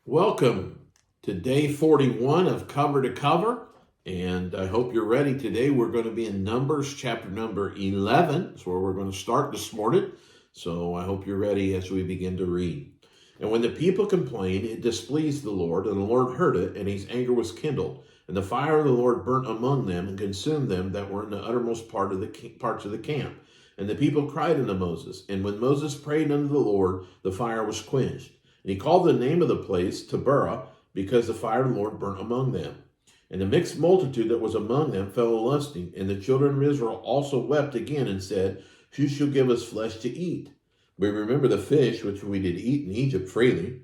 Welcome to day 41 of Cover to Cover, and I hope you're ready. Today we're going to be in Numbers chapter number 11. That's where we're going to start this morning. So I hope you're ready as we begin to read. And when the people complained, it displeased the Lord, and the Lord heard it, and his anger was kindled. And the fire of the Lord burnt among them and consumed them that were in the uttermost parts of the camp. And the people cried unto Moses. And when Moses prayed unto the Lord, the fire was quenched. And he called the name of the place Taberah, because the fire of the Lord burnt among them. And the mixed multitude that was among them fell a lusting. And the children of Israel also wept again and said, Who shall give us flesh to eat? We remember the fish which we did eat in Egypt freely,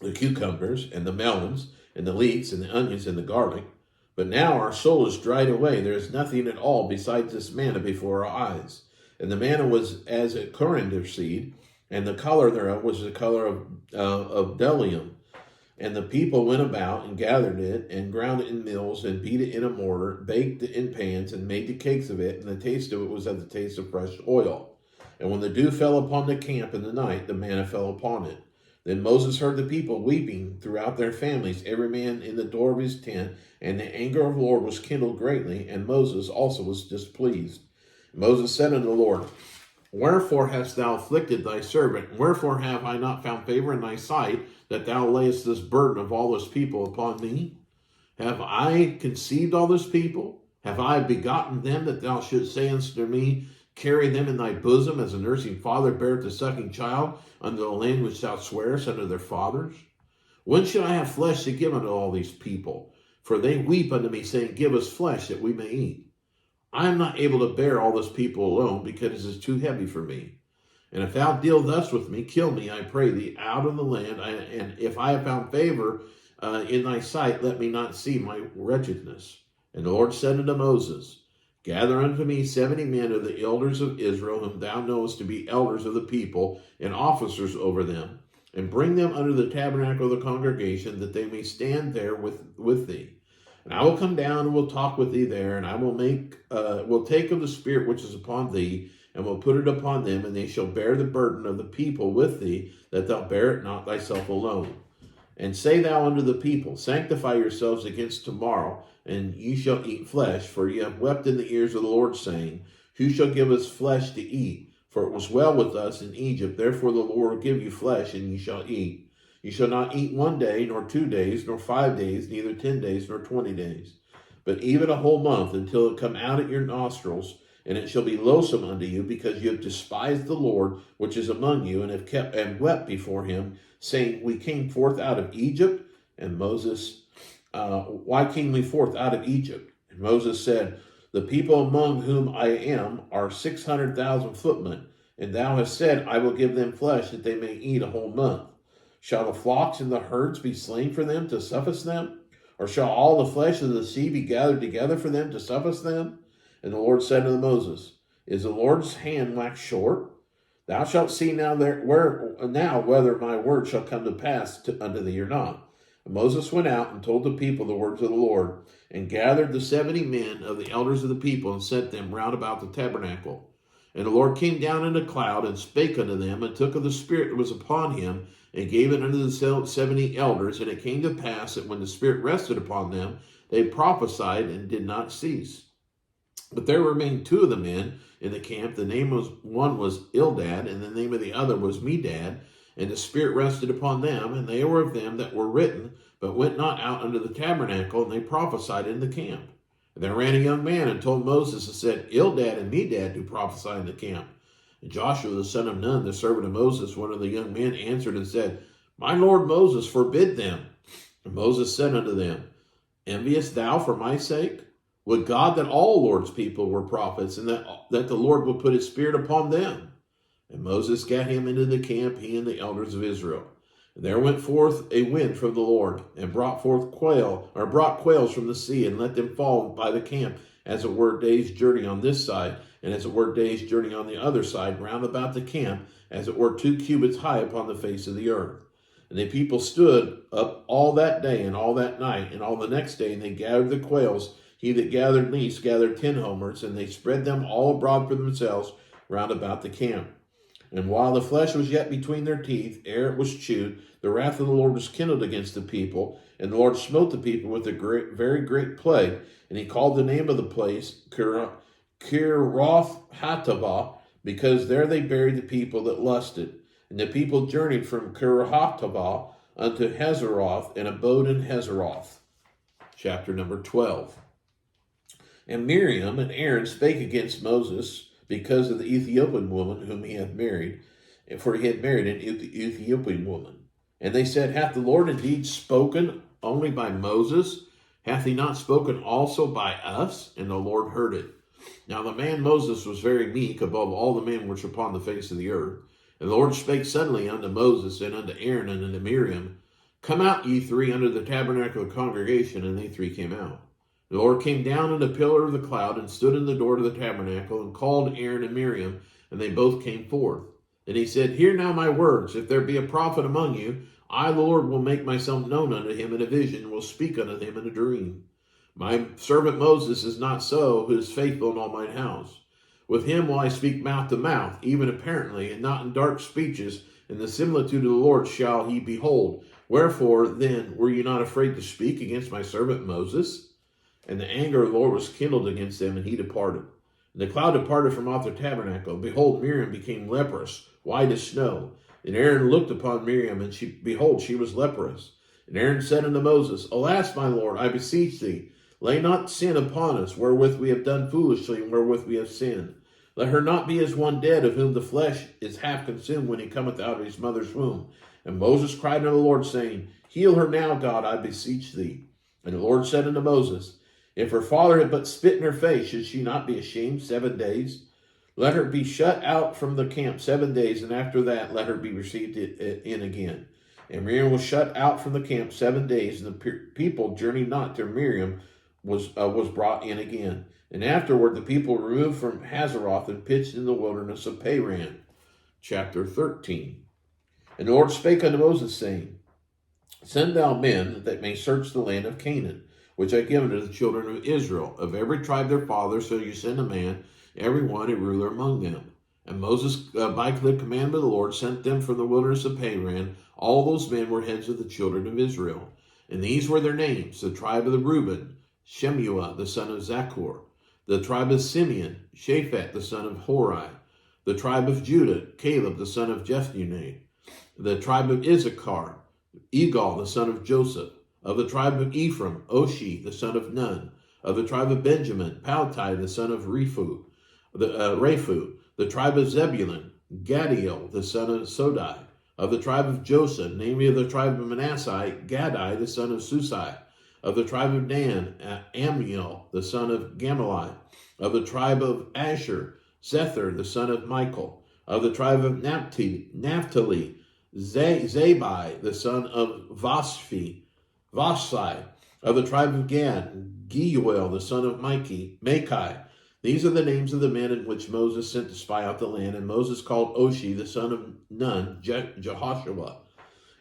the cucumbers and the melons and the leeks and the onions and the garlic. But now our soul is dried away. There is nothing at all besides this manna before our eyes. And the manna was as a coriander seed, and the color thereof was the color of bdellium. And the people went about and gathered it, and ground it in mills, and beat it in a mortar, baked it in pans, and made the cakes of it, and the taste of it was as the taste of fresh oil. And when the dew fell upon the camp in the night, the manna fell upon it. Then Moses heard the people weeping throughout their families, every man in the door of his tent, and the anger of the Lord was kindled greatly, and Moses also was displeased. Moses said unto the Lord, Wherefore hast thou afflicted thy servant? Wherefore have I not found favor in thy sight, that thou layest this burden of all this people upon me? Have I conceived all this people? Have I begotten them, that thou shouldst say unto me, Carry them in thy bosom, as a nursing father beareth a sucking child, unto the land which thou swearest unto their fathers? When should I have flesh to give unto all these people? For they weep unto me, saying, Give us flesh, that we may eat. I am not able to bear all this people alone, because it is too heavy for me. And if thou deal thus with me, kill me, I pray thee, out of the land. And if I have found favor in thy sight, let me not see my wretchedness. And the Lord said unto Moses, Gather unto me 70 men of the elders of Israel, whom thou knowest to be elders of the people, and officers over them, and bring them under the tabernacle of the congregation, that they may stand there with thee. And I will come down and will talk with thee there, and I will take of the spirit which is upon thee, and will put it upon them, and they shall bear the burden of the people with thee, that thou bear it not thyself alone. And say thou unto the people, Sanctify yourselves against tomorrow, and ye shall eat flesh, for ye have wept in the ears of the Lord, saying, Who shall give us flesh to eat? For it was well with us in Egypt, therefore the Lord will give you flesh, and ye shall eat. You shall not eat 1 day, nor 2 days, nor 5 days, neither 10 days, nor 20 days, but even a whole month, until it come out at your nostrils, and it shall be loathsome unto you, because you have despised the Lord which is among you, and have kept and wept before him, saying, We came forth out of Egypt. And Moses, why came we forth out of Egypt? And Moses said, The people among whom I am are 600,000 footmen, and thou hast said, I will give them flesh, that they may eat a whole month. Shall the flocks and the herds be slain for them to suffice them? Or shall all the flesh of the sea be gathered together for them to suffice them? And the Lord said unto Moses, Is the Lord's hand waxed short? Thou shalt see now whether my word shall come to pass unto thee or not. And Moses went out and told the people the words of the Lord, and gathered the 70 men of the elders of the people, and set them round about the tabernacle. And the Lord came down in a cloud, and spake unto them, and took of the Spirit that was upon him, and gave it unto the 70 elders. And it came to pass that when the Spirit rested upon them, they prophesied and did not cease. But there remained 2 of the men in the camp. The name of one was Eldad, and the name of the other was Medad. And the Spirit rested upon them, and they were of them that were written, but went not out unto the tabernacle, and they prophesied in the camp. And there ran a young man and told Moses, and said, Eldad and Medad do prophesy in the camp. And Joshua the son of Nun, the servant of Moses, one of the young men, answered and said, My lord Moses, forbid them. And Moses said unto them, Enviest thou for my sake? Would God that all Lord's people were prophets, and that the Lord would put his Spirit upon them? And Moses gat him into the camp, he and the elders of Israel. And there went forth a wind from the Lord, and brought quails from the sea, and let them fall by the camp, as it were a day's journey on this side, and as it were a day's journey on the other side, round about the camp, as it were 2 cubits high upon the face of the earth. And the people stood up all that day and all that night, and all the next day, and they gathered the quails. He that gathered least gathered 10 homers, and they spread them all abroad for themselves round about the camp. And while the flesh was yet between their teeth, ere it was chewed, the wrath of the Lord was kindled against the people, and the Lord smote the people with a very great plague. And he called the name of the place Kiroth Hatava, because there they buried the people that lusted. And the people journeyed from Kiroth Hatava unto Hazeroth, and abode in Hazeroth. Chapter number 12. And Miriam and Aaron spake against Moses because of the Ethiopian woman whom he had married, for he had married an Ethiopian woman. And they said, Hath the Lord indeed spoken only by Moses? Hath he not spoken also by us? And the Lord heard it. Now the man Moses was very meek above all the men which were upon the face of the earth. And the Lord spake suddenly unto Moses and unto Aaron and unto Miriam, Come out, ye three, under the tabernacle of the congregation. And they three came out. The Lord came down in a pillar of the cloud and stood in the door to the tabernacle and called Aaron and Miriam, and they both came forth. And he said, Hear now my words. If there be a prophet among you, I, the Lord, will make myself known unto him in a vision, and will speak unto him in a dream. My servant Moses is not so, who is faithful in all mine house. With him will I speak mouth to mouth, even apparently, and not in dark speeches. In the similitude of the Lord shall he behold. Wherefore, then, were you not afraid to speak against my servant Moses? And the anger of the Lord was kindled against them, and he departed. And the cloud departed from off the tabernacle. And behold, Miriam became leprous, white as snow. And Aaron looked upon Miriam, and behold, she was leprous. And Aaron said unto Moses, Alas, my Lord, I beseech thee, lay not sin upon us, wherewith we have done foolishly, and wherewith we have sinned. Let her not be as one dead, of whom the flesh is half consumed when he cometh out of his mother's womb. And Moses cried unto the Lord, saying, Heal her now, God, I beseech thee. And the Lord said unto Moses, If her father had but spit in her face, should she not be ashamed 7 days? Let her be shut out from the camp 7 days, and after that let her be received in again. And Miriam was shut out from the camp 7 days, and the people journeyed not till Miriam was brought in again. And afterward the people removed from Hazeroth and pitched in the wilderness of Paran. Chapter 13. And the Lord spake unto Moses, saying, Send thou men that may search the land of Canaan, which I give unto the children of Israel. Of every tribe their father, so you send a man, every one a ruler among them. And Moses, by the commandment of the Lord, sent them from the wilderness of Paran. All those men were heads of the children of Israel. And these were their names: the tribe of the Reuben, Shemuah the son of Zachor; the tribe of Simeon, Shaphat the son of Hori; the tribe of Judah, Caleb the son of Jephunneh; the tribe of Issachar, Egal the son of Joseph; of the tribe of Ephraim, Oshi the son of Nun; of the tribe of Benjamin, Paltai the son of Raphu; the tribe of Zebulun, Gadiel the son of Sodai; of the tribe of Joseph, namely of the tribe of Manasseh, Gadai the son of Susai; of the tribe of Dan, Amiel the son of Gamaliel; of the tribe of Asher, Zethar the son of Michael; of the tribe of Naphtali, Zabai the son of Vashai; of the tribe of Gad, Geuel the son of Machai. These are the names of the men in which Moses sent to spy out the land. And Moses called Oshi the son of Nun, Jehoshua.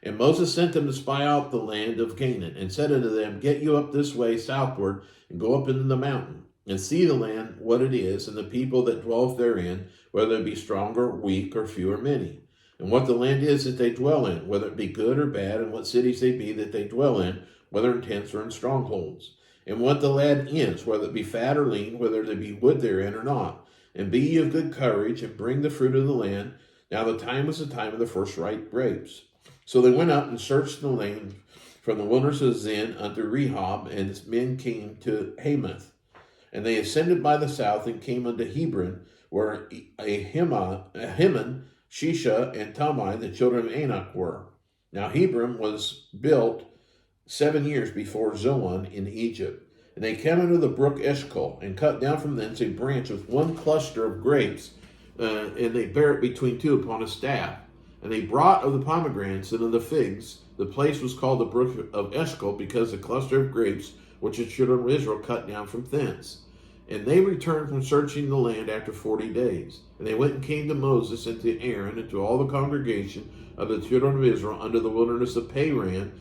And Moses sent them to spy out the land of Canaan, and said unto them, Get you up this way southward, and go up into the mountain, and see the land what it is, and the people that dwell therein, whether it be strong or weak, or few or many. And what the land is that they dwell in, whether it be good or bad, and what cities they be that they dwell in, whether in tents or in strongholds. And what the land is, whether it be fat or lean, whether there be wood therein or not. And be ye of good courage, and bring the fruit of the land. Now the time was the time of the first ripe grapes. So they went up and searched the land from the wilderness of Zin unto Rehob, and his men came to Hamath. And they ascended by the south, and came unto Hebron, where Ahiman, Shisha, and Talmai, the children of Anak, were. Now Hebron was built 7 years before Zoan in Egypt. And they came unto the brook Eshcol, and cut down from thence a branch with one cluster of grapes, and they bare it between two upon a staff. And they brought of the pomegranates and of the figs. The place was called the brook of Eshcol, because the cluster of grapes which the children of Israel cut down from thence. And they returned from searching the land after 40 days. And they went and came to Moses and to Aaron and to all the congregation of the children of Israel under the wilderness of Paran,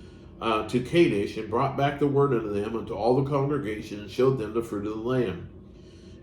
to Kadesh, and brought back the word unto them, unto all the congregation, and showed them the fruit of the land.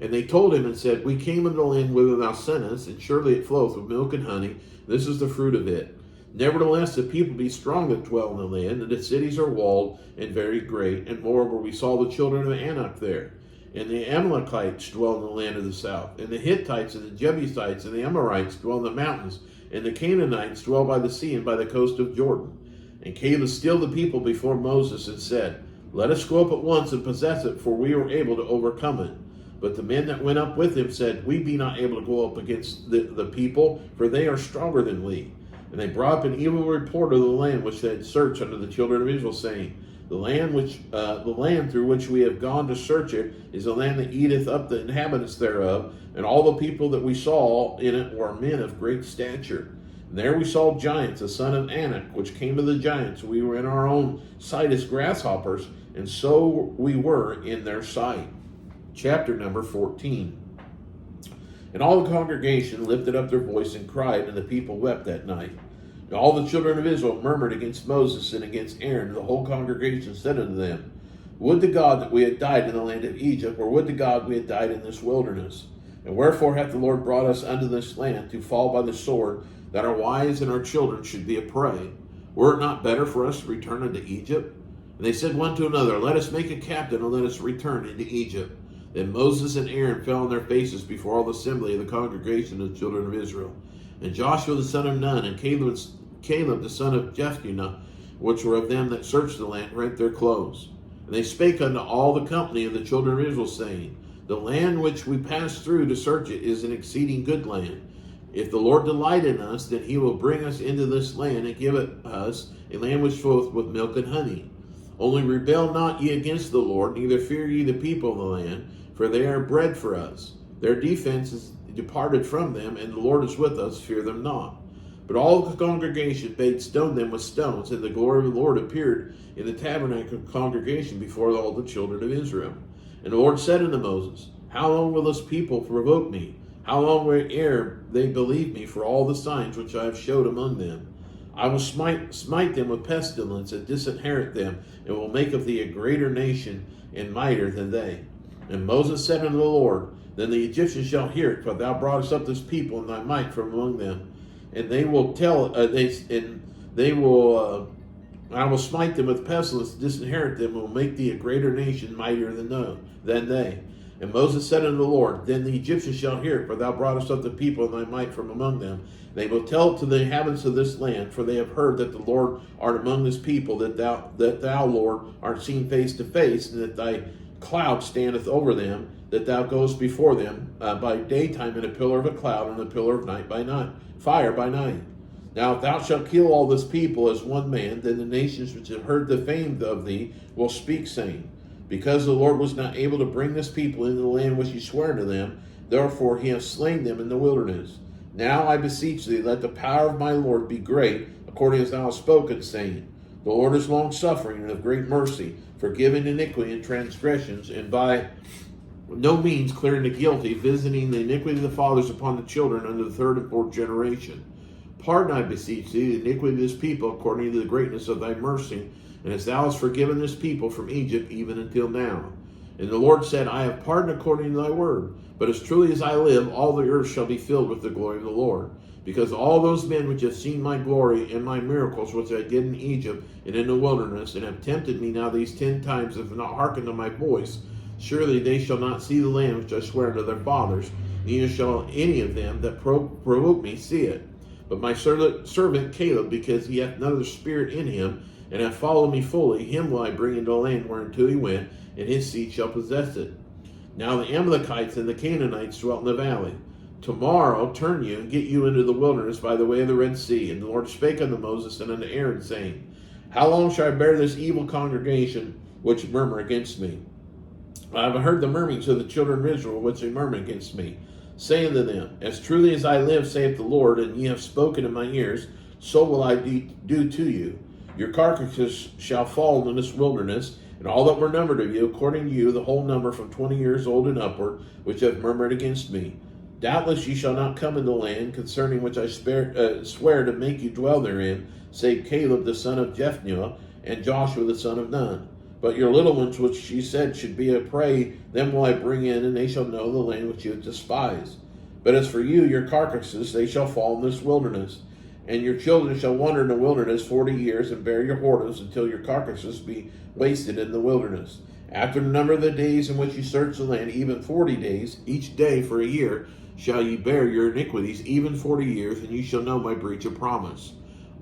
And they told him and said, We came into the land whither thou sentest, and surely it floweth with milk and honey. This is the fruit of it. Nevertheless, the people be strong that dwell in the land, and the cities are walled and very great. And moreover, we saw the children of Anak there. And the Amalekites dwell in the land of the south. And the Hittites and the Jebusites and the Amorites dwell in the mountains. And the Canaanites dwell by the sea and by the coast of Jordan. And Caleb stilled the people before Moses and said, Let us go up at once and possess it, for we are able to overcome it. But the men that went up with him said, We be not able to go up against the people, for they are stronger than we. And they brought up an evil report of the land which they had searched unto the children of Israel, saying, The land through which we have gone to search it is a land that eateth up the inhabitants thereof, and all the people that we saw in it were men of great stature. And there we saw giants, the son of Anak, which came to the giants. We were in our own sight as grasshoppers, and so we were in their sight. Chapter number 14. And all the congregation lifted up their voice and cried, and the people wept that night. And all the children of Israel murmured against Moses and against Aaron, and the whole congregation said unto them, Would to God that we had died in the land of Egypt, or would to God we had died in this wilderness. And wherefore hath the Lord brought us unto this land, to fall by the sword, that our wives and our children should be a prey? Were it not better for us to return unto Egypt? And they said one to another, Let us make a captain, and let us return into Egypt. Then Moses and Aaron fell on their faces before all the assembly of the congregation of the children of Israel. And Joshua the son of Nun, and Caleb the son of Jephunneh, which were of them that searched the land, rent their clothes. And they spake unto all the company of the children of Israel, saying, The land which we passed through to search it is an exceeding good land. If the Lord delight in us, then he will bring us into this land, and give it us a land which floweth with milk and honey. Only rebel not ye against the Lord, neither fear ye the people of the land, for they are bread for us. Their defense is departed from them, and the Lord is with us, fear them not. But all the congregation bade stone them with stones, and the glory of the Lord appeared in the tabernacle of the congregation before all the children of Israel. And the Lord said unto Moses, How long will this people provoke me? How long will ere they believe me for all the signs which I have showed among them? I will smite them with pestilence, and disinherit them, and will make of thee a greater nation and mightier than they. And Moses said unto the Lord, Then the Egyptians shall hear it, for thou broughtest up this people in thy might from among them. And they will I will smite them with pestilence, disinherit them, and will make thee a greater nation, mightier than they. And Moses said unto the Lord, Then the Egyptians shall hear it, for thou broughtest up the people in thy might from among them. They will tell it to the inhabitants of this land, for they have heard that the Lord art among this people, that thou, Lord, art seen face to face, and that thy cloud standeth over them, that thou goest before them by daytime in a pillar of a cloud, and a pillar of fire by night. Now if thou shalt kill all this people as one man, then the nations which have heard the fame of thee will speak, saying, Because the Lord was not able to bring this people into the land which he sware to them, therefore he hath slain them in the wilderness. Now I beseech thee, let the power of my Lord be great, according as thou hast spoken, saying, The Lord is long-suffering and of great mercy, forgiving iniquity and transgressions, and by no means clearing the guilty, visiting the iniquity of the fathers upon the children unto the third and fourth generation. Pardon, I beseech thee, the iniquity of this people, according to the greatness of thy mercy, and as thou hast forgiven this people from Egypt even until now. And the Lord said, I have pardoned according to thy word. But as truly as I live, all the earth shall be filled with the glory of the Lord. Because all those men which have seen my glory and my miracles which I did in Egypt and in the wilderness, and have tempted me now these 10 times, and have not hearkened to my voice, surely they shall not see the land which I swear to their fathers, neither shall any of them that provoke me see it. But my servant Caleb, because he hath another spirit in him, and hath followed me fully, him will I bring into the land whereunto he went, and his seed shall possess it. Now the Amalekites and the Canaanites dwelt in the valley. Tomorrow turn you and get you into the wilderness by the way of the Red Sea. And the Lord spake unto Moses and unto Aaron, saying, How long shall I bear this evil congregation which murmur against me? I have heard the murmurings of the children of Israel which they murmur against me. Say unto them, As truly as I live, saith the Lord, and ye have spoken in my ears, so will I do to you. Your carcasses shall fall in this wilderness, and all that were numbered of you, according to you, the whole number from 20 years old and upward, which have murmured against me. Doubtless ye shall not come into the land, concerning which I swear to make you dwell therein, save Caleb the son of Jephunneh, and Joshua the son of Nun. But your little ones, which she said should be a prey, them will I bring in, and they shall know the land which you have despised. But as for you, your carcasses, they shall fall in this wilderness. And your children shall wander in the wilderness 40 years, and bear your whoredoms until your carcasses be wasted in the wilderness. After the number of the days in which you search the land, even 40 days, each day for a year, shall ye bear your iniquities, even 40 years, and you shall know my breach of promise.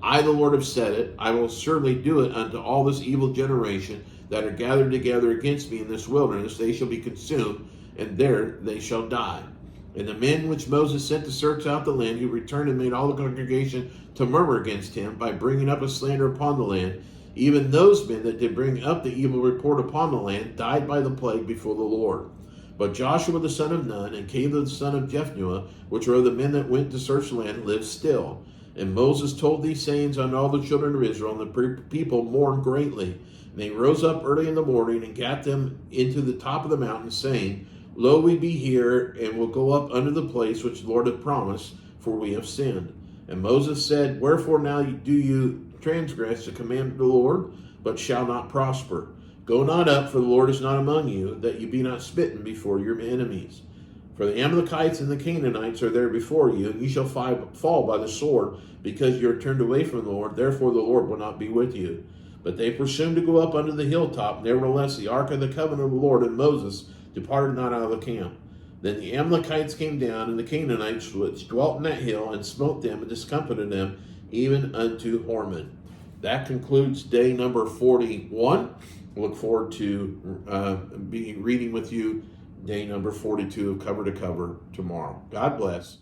I, the Lord, have said it. I will certainly do it unto all this evil generation that are gathered together against me in this wilderness. They shall be consumed, and there they shall die. And the men which Moses sent to search out the land, who returned and made all the congregation to murmur against him by bringing up a slander upon the land, even those men that did bring up the evil report upon the land, died by the plague before the Lord. But Joshua the son of Nun, and Caleb the son of Jephunneh, which were the men that went to search the land, lived still. And Moses told these sayings unto all the children of Israel, and the people mourned greatly. And they rose up early in the morning, and gat them into the top of the mountain, saying, Lo, we be here, and will go up unto the place which the Lord hath promised, for we have sinned. And Moses said, Wherefore now do you transgress the commandment of the Lord, but shall not prosper? Go not up, for the Lord is not among you, that you be not smitten before your enemies. For the Amalekites and the Canaanites are there before you, and ye shall fall by the sword, because you are turned away from the Lord. Therefore the Lord will not be with you. But they presumed to go up unto the hilltop. Nevertheless the ark of the covenant of the Lord and Moses departed not out of the camp. Then the Amalekites came down, and the Canaanites which dwelt in that hill, and smote them, and discomfited them, even unto Hormah. That concludes day number 41. I look forward to be reading with you day number 42 of Cover to Cover tomorrow. God bless.